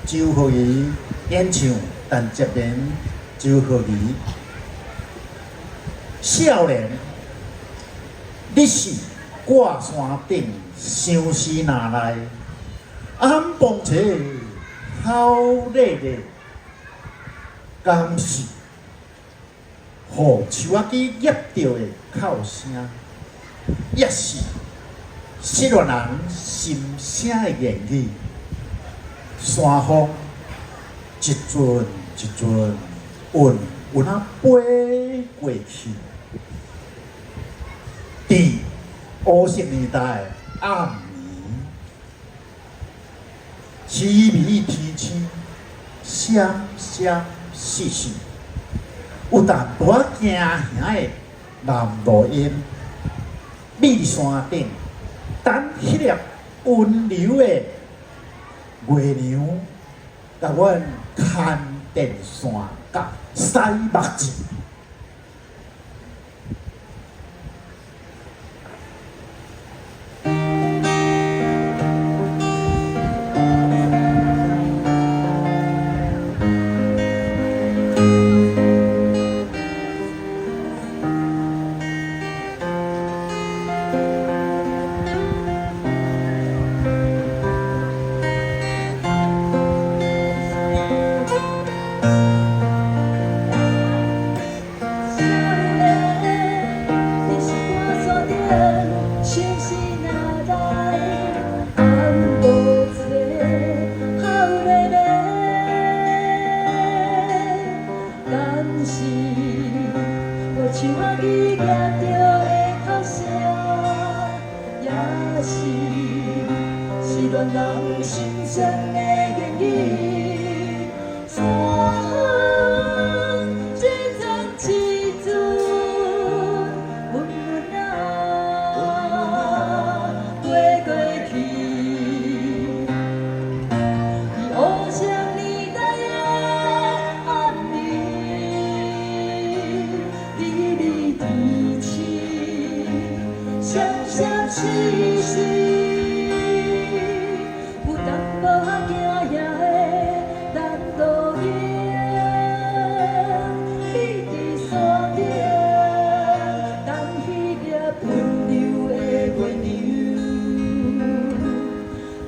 祝福伊演唱，但接连祝福伊少年，你是挂山顶相思哪来？暗风吹，好热热，敢是互树仔机夹着的哭声，也是失恋人心声的言语。山风一阵一阵韵韵啊飞过去，伫乌色年代的暗暝，凄迷天星，闪闪烁烁，有淡薄仔惊吓的南路烟，美丽山顶等迄粒温柔的月亮，甲阮牵电线甲洗目镜。像仔鱼夹着的哭声，也是恋人心声的言语。山风一阵一阵，温温啊飞过去。伊乌色年代的暗暝，美丽天星，闪闪烁烁。 有淡薄仔惊吓的南路烟，你伫山顶等迄粒温柔的月亮，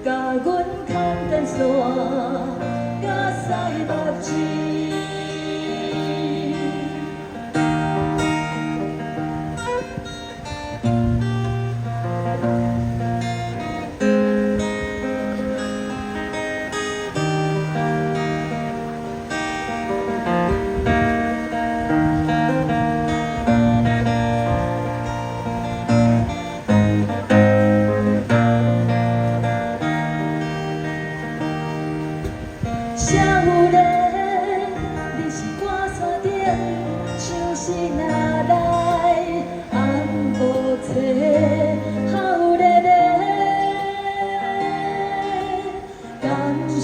甲阮牵电线，甲洗目镜。 少年，你是挂山顶，相思哪来暗无际，好热热，敢是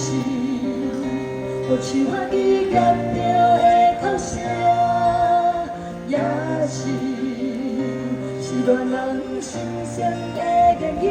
互像仔鱼夹着的哭声，也是恋人心声的言语。